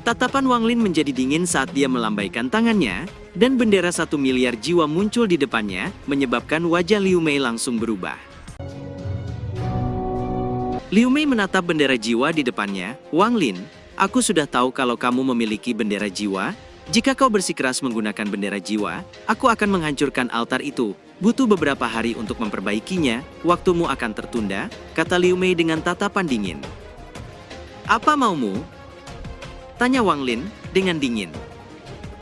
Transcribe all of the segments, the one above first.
Tatapan Wang Lin menjadi dingin saat dia melambaikan tangannya, dan bendera 1 miliar jiwa muncul di depannya, menyebabkan wajah Liu Mei langsung berubah. Liu Mei menatap bendera jiwa di depannya. Wang Lin, aku sudah tahu kalau kamu memiliki bendera jiwa. Jika kau bersikeras menggunakan bendera jiwa, aku akan menghancurkan altar itu. Butuh beberapa hari untuk memperbaikinya, waktumu akan tertunda, kata Liu Mei dengan tatapan dingin. Apa maumu? Tanya Wang Lin dengan dingin.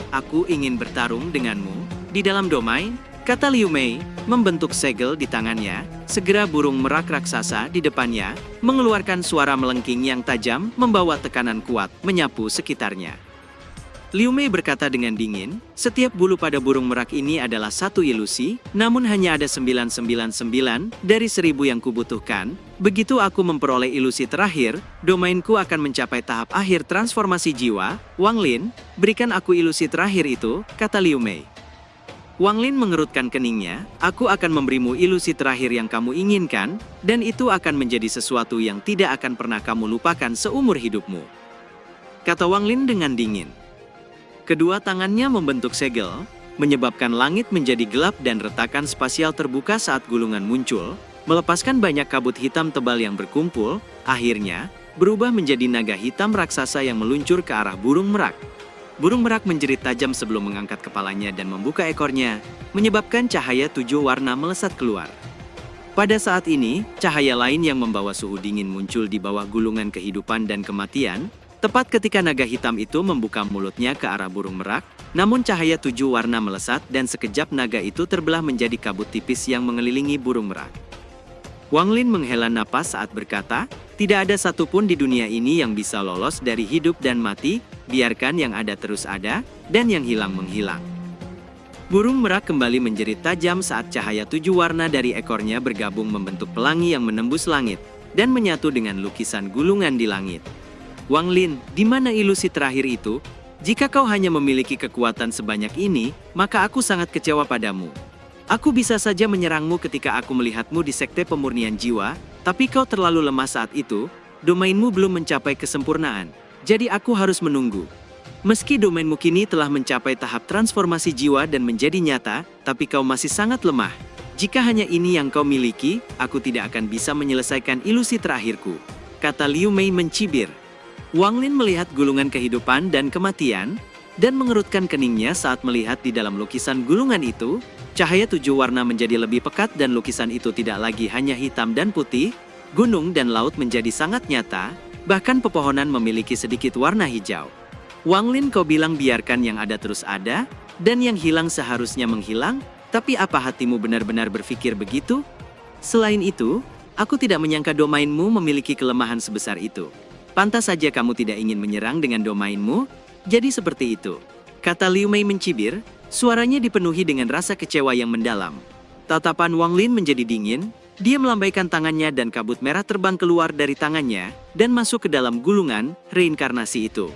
Aku ingin bertarung denganmu di dalam domain, kata Liu Mei, membentuk segel di tangannya. Segera burung merak raksasa di depannya, mengeluarkan suara melengking yang tajam, membawa tekanan kuat, menyapu sekitarnya. Liu Mei berkata dengan dingin, setiap bulu pada burung merak ini adalah satu ilusi, namun hanya ada 999 dari 1000 yang kubutuhkan. Begitu aku memperoleh ilusi terakhir, domainku akan mencapai tahap akhir transformasi jiwa. Wang Lin, berikan aku ilusi terakhir itu, kata Liu Mei. Wang Lin mengerutkan keningnya, aku akan memberimu ilusi terakhir yang kamu inginkan, dan itu akan menjadi sesuatu yang tidak akan pernah kamu lupakan seumur hidupmu. Kata Wang Lin dengan dingin. Kedua tangannya membentuk segel, menyebabkan langit menjadi gelap dan retakan spasial terbuka saat gulungan muncul, melepaskan banyak kabut hitam tebal yang berkumpul, akhirnya berubah menjadi naga hitam raksasa yang meluncur ke arah burung merak. Burung merak menjerit tajam sebelum mengangkat kepalanya dan membuka ekornya, menyebabkan cahaya 7 warna melesat keluar. Pada saat ini, cahaya lain yang membawa suhu dingin muncul di bawah gulungan kehidupan dan kematian. Tepat ketika naga hitam itu membuka mulutnya ke arah burung merak, namun cahaya 7 warna melesat dan sekejap naga itu terbelah menjadi kabut tipis yang mengelilingi burung merak. Wang Lin menghela napas saat berkata, tidak ada satupun di dunia ini yang bisa lolos dari hidup dan mati, biarkan yang ada terus ada, dan yang hilang menghilang. Burung merak kembali menjerit tajam saat cahaya 7 warna dari ekornya bergabung membentuk pelangi yang menembus langit, dan menyatu dengan lukisan gulungan di langit. Wang Lin, di mana ilusi terakhir itu? Jika kau hanya memiliki kekuatan sebanyak ini, maka aku sangat kecewa padamu. Aku bisa saja menyerangmu ketika aku melihatmu di sekte pemurnian jiwa, tapi kau terlalu lemah saat itu, domainmu belum mencapai kesempurnaan, jadi aku harus menunggu. Meski domainmu kini telah mencapai tahap transformasi jiwa dan menjadi nyata, tapi kau masih sangat lemah. Jika hanya ini yang kau miliki, aku tidak akan bisa menyelesaikan ilusi terakhirku, kata Liu Mei mencibir. Wang Lin melihat gulungan kehidupan dan kematian, dan mengerutkan keningnya saat melihat di dalam lukisan gulungan itu, cahaya 7 warna menjadi lebih pekat dan lukisan itu tidak lagi hanya hitam dan putih, gunung dan laut menjadi sangat nyata, bahkan pepohonan memiliki sedikit warna hijau. Wang Lin, kau bilang biarkan yang ada terus ada, dan yang hilang seharusnya menghilang, tapi apa hatimu benar-benar berpikir begitu? Selain itu, aku tidak menyangka domainmu memiliki kelemahan sebesar itu. Pantas saja kamu tidak ingin menyerang dengan domainmu, jadi seperti itu, kata Liu Mei mencibir, suaranya dipenuhi dengan rasa kecewa yang mendalam. Tatapan Wang Lin menjadi dingin, dia melambaikan tangannya dan kabut merah terbang keluar dari tangannya, dan masuk ke dalam gulungan reinkarnasi itu.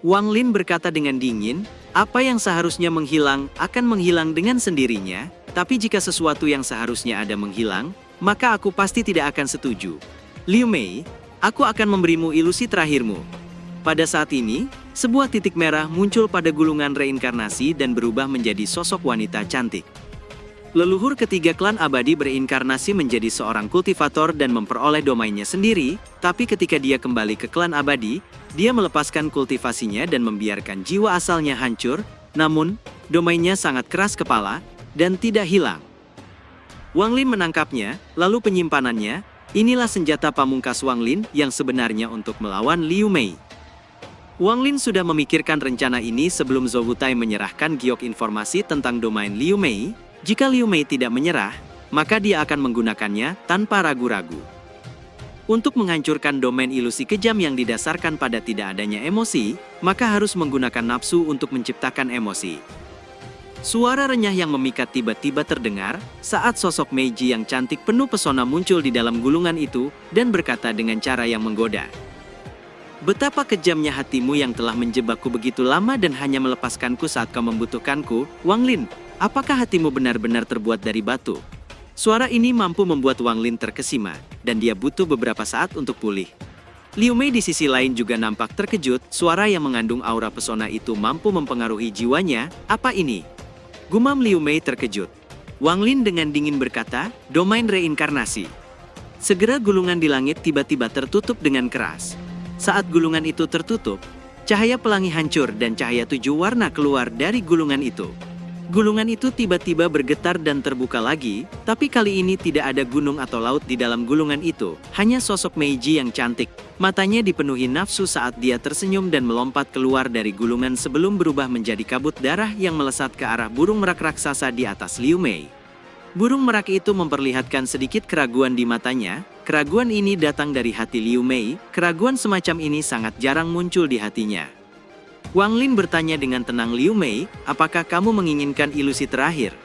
Wang Lin berkata dengan dingin, apa yang seharusnya menghilang akan menghilang dengan sendirinya, tapi jika sesuatu yang seharusnya ada menghilang, maka aku pasti tidak akan setuju. Liu Mei, aku akan memberimu ilusi terakhirmu. Pada saat ini, sebuah titik merah muncul pada gulungan reinkarnasi dan berubah menjadi sosok wanita cantik. Leluhur ketiga klan abadi berinkarnasi menjadi seorang kultivator dan memperoleh domainnya sendiri, tapi ketika dia kembali ke klan abadi, dia melepaskan kultivasinya dan membiarkan jiwa asalnya hancur, namun, domainnya sangat keras kepala, dan tidak hilang. Wang Lin menangkapnya, lalu penyimpanannya. Inilah senjata pamungkas Wang Lin yang sebenarnya untuk melawan Liu Mei. Wang Lin sudah memikirkan rencana ini sebelum Zhou Wutai menyerahkan giok informasi tentang domain Liu Mei. Jika Liu Mei tidak menyerah, maka dia akan menggunakannya tanpa ragu-ragu. Untuk menghancurkan domain ilusi kejam yang didasarkan pada tidak adanya emosi, maka harus menggunakan nafsu untuk menciptakan emosi. Suara renyah yang memikat tiba-tiba terdengar saat sosok Meiji yang cantik penuh pesona muncul di dalam gulungan itu dan berkata dengan cara yang menggoda. Betapa kejamnya hatimu yang telah menjebakku begitu lama dan hanya melepaskanku saat kau membutuhkanku, Wang Lin. Apakah hatimu benar-benar terbuat dari batu? Suara ini mampu membuat Wang Lin terkesima, dan dia butuh beberapa saat untuk pulih. Liu Mei di sisi lain juga nampak terkejut, suara yang mengandung aura pesona itu mampu mempengaruhi jiwanya. Apa ini? Gumam Liu Mei terkejut. Wang Lin dengan dingin berkata, domain reinkarnasi. Segera gulungan di langit tiba-tiba tertutup dengan keras. Saat gulungan itu tertutup, cahaya pelangi hancur dan cahaya 7 warna keluar dari gulungan itu. Gulungan itu tiba-tiba bergetar dan terbuka lagi, tapi kali ini tidak ada gunung atau laut di dalam gulungan itu, hanya sosok Meiji yang cantik. Matanya dipenuhi nafsu saat dia tersenyum dan melompat keluar dari gulungan sebelum berubah menjadi kabut darah yang melesat ke arah burung merak raksasa di atas Liu Mei. Burung merak itu memperlihatkan sedikit keraguan di matanya. Keraguan ini datang dari hati Liu Mei. Keraguan semacam ini sangat jarang muncul di hatinya. Wang Lin bertanya dengan tenang, Liu Mei, apakah kamu menginginkan ilusi terakhir?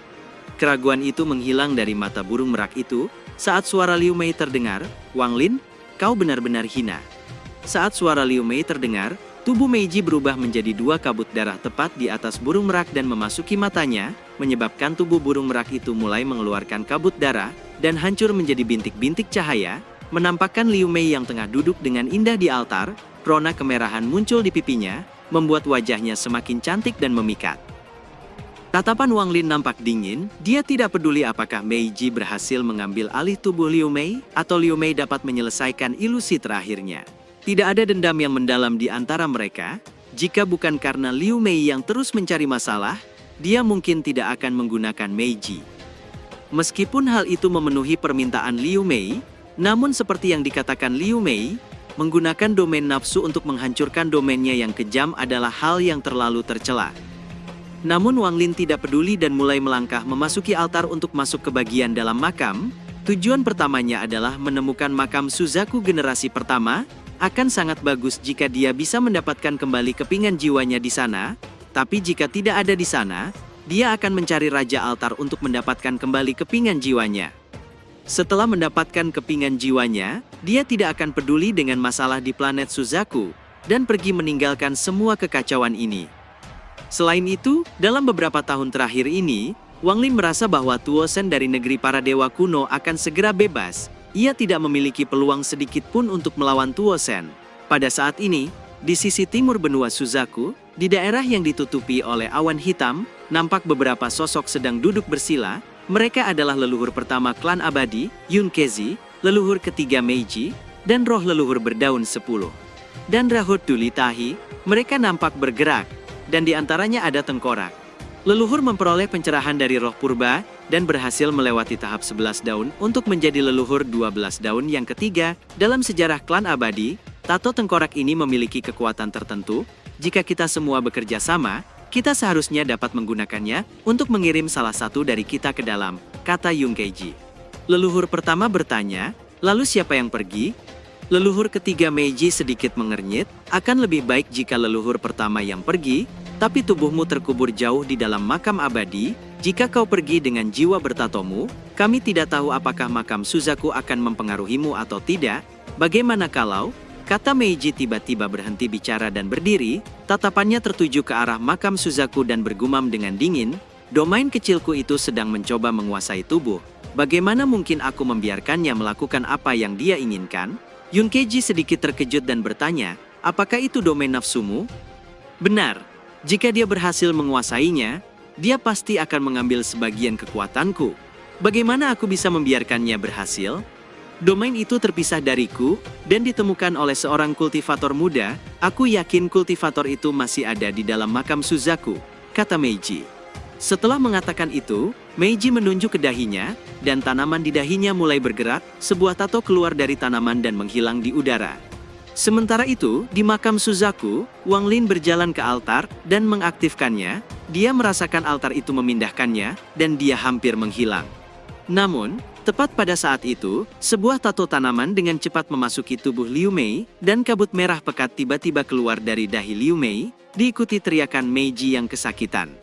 Keraguan itu menghilang dari mata burung merak itu. Saat suara Liu Mei terdengar, Wang Lin, kau benar-benar hina. Saat suara Liu Mei terdengar, tubuh Meiji berubah menjadi 2 kabut darah tepat di atas burung merak dan memasuki matanya, menyebabkan tubuh burung merak itu mulai mengeluarkan kabut darah dan hancur menjadi bintik-bintik cahaya, menampakkan Liu Mei yang tengah duduk dengan indah di altar. Rona kemerahan muncul di pipinya, membuat wajahnya semakin cantik dan memikat. Tatapan Wang Lin nampak dingin, dia tidak peduli apakah Meiji berhasil mengambil alih tubuh Liu Mei, atau Liu Mei dapat menyelesaikan ilusi terakhirnya. Tidak ada dendam yang mendalam di antara mereka. Jika bukan karena Liu Mei yang terus mencari masalah, dia mungkin tidak akan menggunakan Meiji. Meskipun hal itu memenuhi permintaan Liu Mei, namun seperti yang dikatakan Liu Mei, menggunakan domain nafsu untuk menghancurkan domainnya yang kejam adalah hal yang terlalu tercela. Namun Wang Lin tidak peduli dan mulai melangkah memasuki altar untuk masuk ke bagian dalam makam. Tujuan pertamanya adalah menemukan makam Suzaku generasi pertama. Akan sangat bagus jika dia bisa mendapatkan kembali kepingan jiwanya di sana, tapi jika tidak ada di sana, dia akan mencari Raja Altar untuk mendapatkan kembali kepingan jiwanya. Setelah mendapatkan kepingan jiwanya, dia tidak akan peduli dengan masalah di planet Suzaku, dan pergi meninggalkan semua kekacauan ini. Selain itu, dalam beberapa tahun terakhir ini, Wang Lin merasa bahwa Tuo Shen dari negeri para dewa kuno akan segera bebas. Ia tidak memiliki peluang sedikit pun untuk melawan Tuo Shen. Pada saat ini, di sisi timur benua Suzaku, di daerah yang ditutupi oleh awan hitam, nampak beberapa sosok sedang duduk bersila. Mereka adalah leluhur pertama klan abadi, Yun Kezi, leluhur ketiga Meiji, dan roh leluhur berdaun 10. Dan Rahut Duli Tahi, mereka nampak bergerak, dan di antaranya ada tengkorak. Leluhur memperoleh pencerahan dari roh purba, dan berhasil melewati tahap 11 daun untuk menjadi leluhur 12 daun yang ketiga. Dalam sejarah klan abadi, tato tengkorak ini memiliki kekuatan tertentu. Jika kita semua bekerja sama, kita seharusnya dapat menggunakannya untuk mengirim salah satu dari kita ke dalam, kata Yung Keiji. Leluhur pertama bertanya, lalu siapa yang pergi? Leluhur ketiga Meiji sedikit mengernyit, akan lebih baik jika leluhur pertama yang pergi, tapi tubuhmu terkubur jauh di dalam makam abadi. Jika kau pergi dengan jiwa bertatomu, kami tidak tahu apakah makam Suzaku akan mempengaruhimu atau tidak. Bagaimana kalau... Kata Meiji tiba-tiba berhenti bicara dan berdiri, tatapannya tertuju ke arah makam Suzaku dan bergumam dengan dingin, domain kecilku itu sedang mencoba menguasai tubuh. Bagaimana mungkin aku membiarkannya melakukan apa yang dia inginkan? Yun Keiji sedikit terkejut dan bertanya, apakah itu domain nafsumu? Benar, jika dia berhasil menguasainya, dia pasti akan mengambil sebagian kekuatanku. Bagaimana aku bisa membiarkannya berhasil? Domain itu terpisah dariku, dan ditemukan oleh seorang kultivator muda. Aku yakin kultivator itu masih ada di dalam makam Suzaku, kata Meiji. Setelah mengatakan itu, Meiji menunjuk ke dahinya, dan tanaman di dahinya mulai bergerak. Sebuah tato keluar dari tanaman dan menghilang di udara. Sementara itu, di makam Suzaku, Wang Lin berjalan ke altar dan mengaktifkannya. Dia merasakan altar itu memindahkannya, dan dia hampir menghilang. Namun, tepat pada saat itu, sebuah tato tanaman dengan cepat memasuki tubuh Liu Mei, dan kabut merah pekat tiba-tiba keluar dari dahi Liu Mei, diikuti teriakan Meiji yang kesakitan.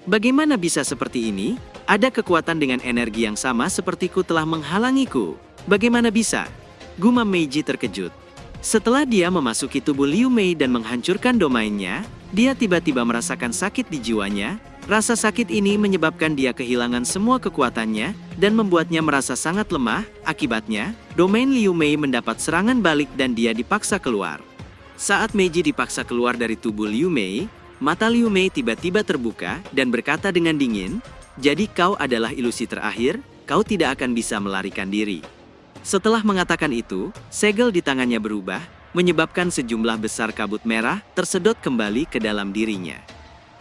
Bagaimana bisa seperti ini? Ada kekuatan dengan energi yang sama sepertiku telah menghalangiku. Bagaimana bisa? Gumam Meiji terkejut. Setelah dia memasuki tubuh Liu Mei dan menghancurkan domainnya, dia tiba-tiba merasakan sakit di jiwanya. Rasa sakit ini menyebabkan dia kehilangan semua kekuatannya dan membuatnya merasa sangat lemah. Akibatnya, domain Liu Mei mendapat serangan balik dan dia dipaksa keluar. Saat Meiji dipaksa keluar dari tubuh Liu Mei, mata Liu Mei tiba-tiba terbuka dan berkata dengan dingin, "Jadi kau adalah ilusi terakhir, kau tidak akan bisa melarikan diri." Setelah mengatakan itu, segel di tangannya berubah, menyebabkan sejumlah besar kabut merah tersedot kembali ke dalam dirinya.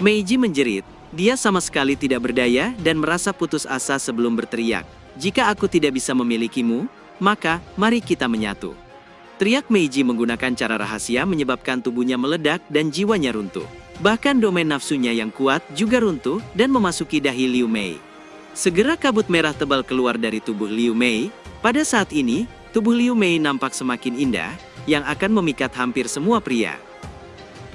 Meiji menjerit. Dia sama sekali tidak berdaya dan merasa putus asa sebelum berteriak, "Jika aku tidak bisa memilikimu, maka mari kita menyatu." Teriak Meiji menggunakan cara rahasia menyebabkan tubuhnya meledak dan jiwanya runtuh. Bahkan domain nafsunya yang kuat juga runtuh dan memasuki dahi Liu Mei. Segera kabut merah tebal keluar dari tubuh Liu Mei. Pada saat ini, tubuh Liu Mei nampak semakin indah, yang akan memikat hampir semua pria.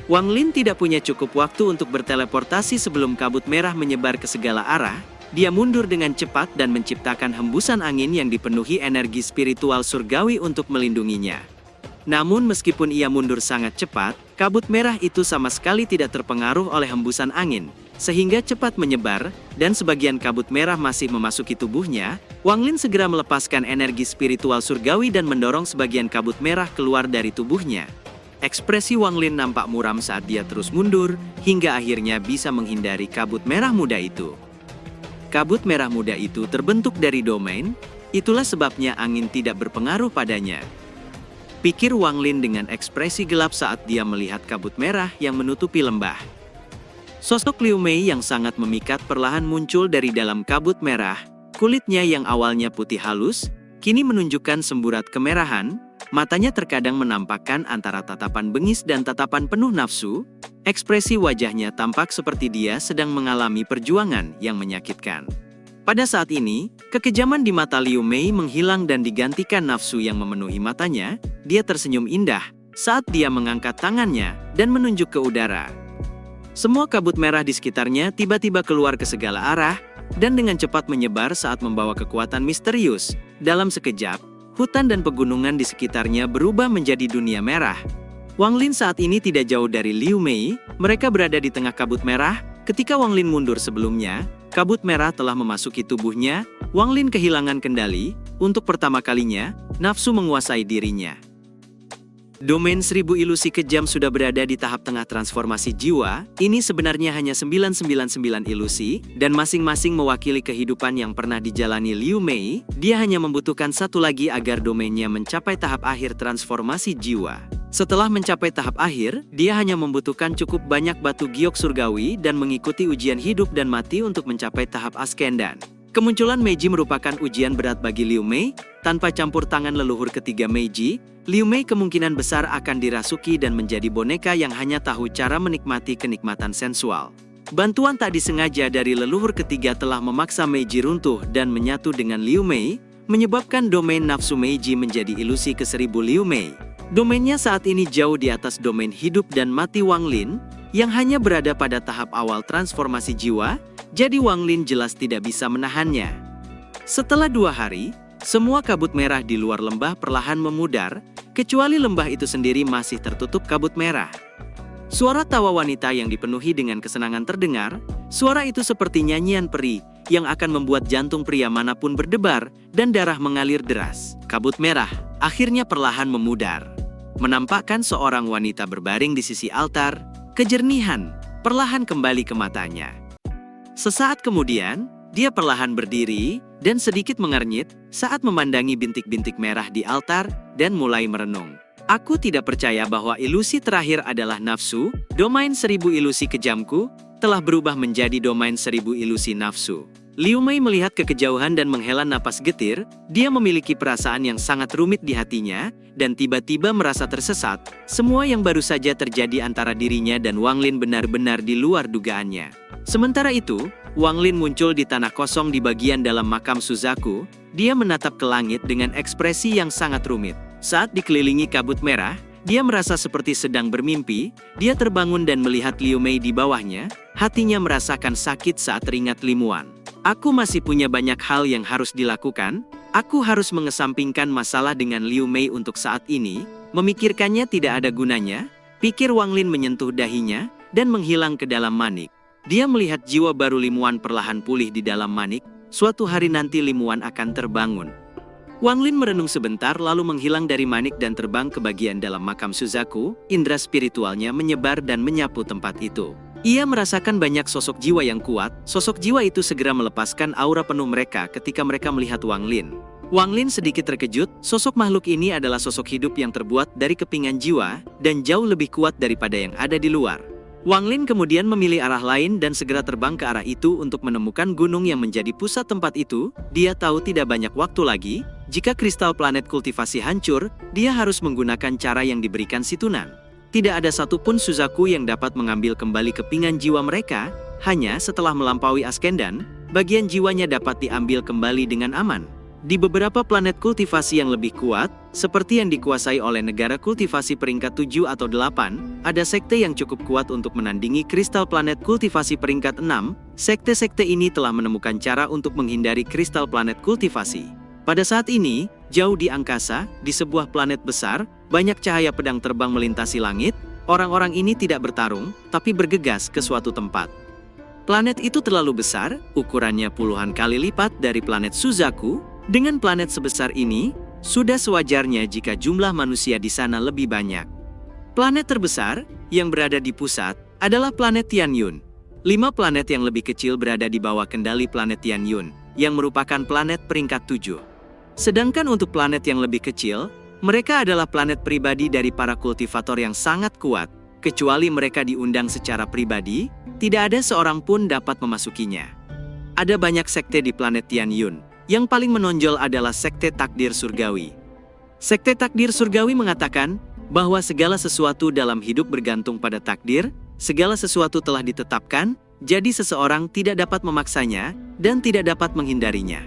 Wang Lin tidak punya cukup waktu untuk berteleportasi sebelum kabut merah menyebar ke segala arah. Dia mundur dengan cepat dan menciptakan hembusan angin yang dipenuhi energi spiritual surgawi untuk melindunginya. Namun meskipun ia mundur sangat cepat, kabut merah itu sama sekali tidak terpengaruh oleh hembusan angin, sehingga cepat menyebar, dan sebagian kabut merah masih memasuki tubuhnya. Wang Lin segera melepaskan energi spiritual surgawi dan mendorong sebagian kabut merah keluar dari tubuhnya. Ekspresi Wang Lin nampak muram saat dia terus mundur, hingga akhirnya bisa menghindari kabut merah muda itu. Kabut merah muda itu terbentuk dari domain, itulah sebabnya angin tidak berpengaruh padanya. Pikir Wang Lin dengan ekspresi gelap saat dia melihat kabut merah yang menutupi lembah. Sosok Liu Mei yang sangat memikat perlahan muncul dari dalam kabut merah. Kulitnya yang awalnya putih halus, kini menunjukkan semburat kemerahan. Matanya terkadang menampakkan antara tatapan bengis dan tatapan penuh nafsu. Ekspresi wajahnya tampak seperti dia sedang mengalami perjuangan yang menyakitkan. Pada saat ini, kekejaman di mata Liu Mei menghilang dan digantikan nafsu yang memenuhi matanya. Dia tersenyum indah saat dia mengangkat tangannya dan menunjuk ke udara. Semua kabut merah di sekitarnya tiba-tiba keluar ke segala arah dan dengan cepat menyebar saat membawa kekuatan misterius. Dalam sekejap, hutan dan pegunungan di sekitarnya berubah menjadi dunia merah. Wang Lin saat ini tidak jauh dari Liu Mei, mereka berada di tengah kabut merah. Ketika Wang Lin mundur sebelumnya, kabut merah telah memasuki tubuhnya. Wang Lin kehilangan kendali, untuk pertama kalinya, nafsu menguasai dirinya. Domain 1000 ilusi kejam sudah berada di tahap tengah transformasi jiwa. Ini sebenarnya hanya 999 ilusi, dan masing-masing mewakili kehidupan yang pernah dijalani Liu Mei. Dia hanya membutuhkan satu lagi agar domainnya mencapai tahap akhir transformasi jiwa. Setelah mencapai tahap akhir, dia hanya membutuhkan cukup banyak batu giok surgawi dan mengikuti ujian hidup dan mati untuk mencapai tahap Ascendan. Kemunculan Meiji merupakan ujian berat bagi Liu Mei. Tanpa campur tangan leluhur ketiga Meiji, Liu Mei kemungkinan besar akan dirasuki dan menjadi boneka yang hanya tahu cara menikmati kenikmatan sensual. Bantuan tak disengaja dari leluhur ketiga telah memaksa Meiji runtuh dan menyatu dengan Liu Mei, menyebabkan domain nafsu Meiji menjadi ilusi ke-1000 Liu Mei. Domainnya saat ini jauh di atas domain hidup dan mati Wang Lin, yang hanya berada pada tahap awal transformasi jiwa, jadi Wang Lin jelas tidak bisa menahannya. Setelah 2 hari, semua kabut merah di luar lembah perlahan memudar, kecuali lembah itu sendiri masih tertutup kabut merah. Suara tawa wanita yang dipenuhi dengan kesenangan terdengar. Suara itu seperti nyanyian peri, yang akan membuat jantung pria manapun berdebar, dan darah mengalir deras. Kabut merah akhirnya perlahan memudar, menampakkan seorang wanita berbaring di sisi altar. Kejernihan perlahan kembali ke matanya. Sesaat kemudian, dia perlahan berdiri dan sedikit mengernyit saat memandangi bintik-bintik merah di altar dan mulai merenung. Aku tidak percaya bahwa ilusi terakhir adalah nafsu. Domain 1000 ilusi kejamku telah berubah menjadi domain 1000 ilusi nafsu. Liu Mei melihat ke kejauhan dan menghela napas getir. Dia memiliki perasaan yang sangat rumit di hatinya, dan tiba-tiba merasa tersesat. Semua yang baru saja terjadi antara dirinya dan Wang Lin benar-benar di luar dugaannya. Sementara itu, Wang Lin muncul di tanah kosong di bagian dalam makam Suzaku. Dia menatap ke langit dengan ekspresi yang sangat rumit. Saat dikelilingi kabut merah, dia merasa seperti sedang bermimpi. Dia terbangun dan melihat Liu Mei di bawahnya. Hatinya merasakan sakit saat teringat Limuan. Aku masih punya banyak hal yang harus dilakukan. Aku harus mengesampingkan masalah dengan Liu Mei untuk saat ini. Memikirkannya tidak ada gunanya. Pikir Wang Lin menyentuh dahinya dan menghilang ke dalam manik. Dia melihat jiwa baru Limuan perlahan pulih di dalam Manik. Suatu hari nanti Limuan akan terbangun. Wang Lin merenung sebentar lalu menghilang dari Manik dan terbang ke bagian dalam makam Suzaku. Indra spiritualnya menyebar dan menyapu tempat itu. Ia merasakan banyak sosok jiwa yang kuat. Sosok jiwa itu segera melepaskan aura penuh mereka ketika mereka melihat Wang Lin. Wang Lin sedikit terkejut. Sosok makhluk ini adalah sosok hidup yang terbuat dari kepingan jiwa dan jauh lebih kuat daripada yang ada di luar. Wang Lin kemudian memilih arah lain dan segera terbang ke arah itu untuk menemukan gunung yang menjadi pusat tempat itu. Dia tahu tidak banyak waktu lagi. Jika kristal planet kultivasi hancur, dia harus menggunakan cara yang diberikan Situnan. Tidak ada satupun Suzaku yang dapat mengambil kembali kepingan jiwa mereka. Hanya setelah melampaui Askendan, bagian jiwanya dapat diambil kembali dengan aman. Di beberapa planet kultivasi yang lebih kuat, seperti yang dikuasai oleh negara kultivasi peringkat 7 atau 8, ada sekte yang cukup kuat untuk menandingi kristal planet kultivasi peringkat 6. Sekte-sekte ini telah menemukan cara untuk menghindari kristal planet kultivasi. Pada saat ini, jauh di angkasa, di sebuah planet besar, banyak cahaya pedang terbang melintasi langit. Orang-orang ini tidak bertarung, tapi bergegas ke suatu tempat. Planet itu terlalu besar, ukurannya puluhan kali lipat dari planet Suzaku. Dengan planet sebesar ini, sudah sewajarnya jika jumlah manusia di sana lebih banyak. Planet terbesar, yang berada di pusat, adalah planet Tianyun. 5 planet yang lebih kecil berada di bawah kendali planet Tianyun, yang merupakan planet peringkat 7. Sedangkan untuk planet yang lebih kecil, mereka adalah planet pribadi dari para kultivator yang sangat kuat. Kecuali mereka diundang secara pribadi, tidak ada seorang pun dapat memasukinya. Ada banyak sekte di planet Tianyun. Yang paling menonjol adalah Sekte Takdir Surgawi. Sekte Takdir Surgawi mengatakan bahwa segala sesuatu dalam hidup bergantung pada takdir, segala sesuatu telah ditetapkan, jadi seseorang tidak dapat memaksanya dan tidak dapat menghindarinya.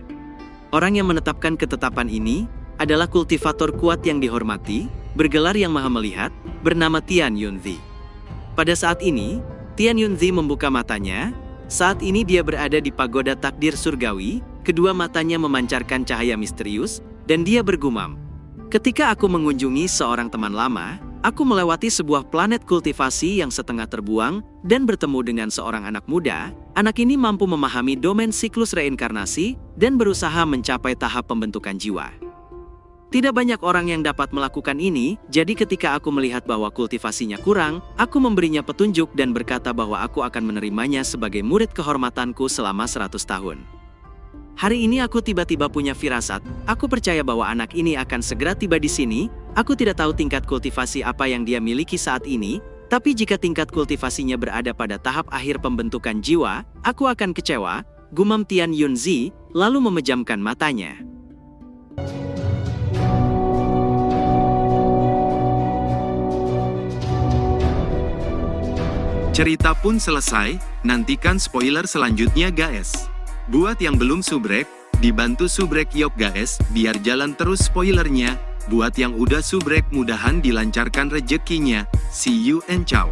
Orang yang menetapkan ketetapan ini adalah kultivator kuat yang dihormati, bergelar yang maha melihat, bernama Tian Yunzi. Pada saat ini, Tian Yunzi membuka matanya. Saat ini dia berada di pagoda takdir surgawi, kedua matanya memancarkan cahaya misterius, dan dia bergumam. Ketika aku mengunjungi seorang teman lama, aku melewati sebuah planet kultivasi yang setengah terbuang, dan bertemu dengan seorang anak muda. Anak ini mampu memahami domain siklus reinkarnasi, dan berusaha mencapai tahap pembentukan jiwa. Tidak banyak orang yang dapat melakukan ini, jadi ketika aku melihat bahwa kultivasinya kurang, aku memberinya petunjuk dan berkata bahwa aku akan menerimanya sebagai murid kehormatanku selama 100 tahun. Hari ini aku tiba-tiba punya firasat, aku percaya bahwa anak ini akan segera tiba di sini. Aku tidak tahu tingkat kultivasi apa yang dia miliki saat ini, tapi jika tingkat kultivasinya berada pada tahap akhir pembentukan jiwa, aku akan kecewa, gumam Tian Yunzi, lalu memejamkan matanya. Cerita pun selesai, nantikan spoiler selanjutnya guys. Buat yang belum subrek, dibantu subrek yuk guys, biar jalan terus spoilernya. Buat yang udah subrek mudahan dilancarkan rezekinya. See you and ciao.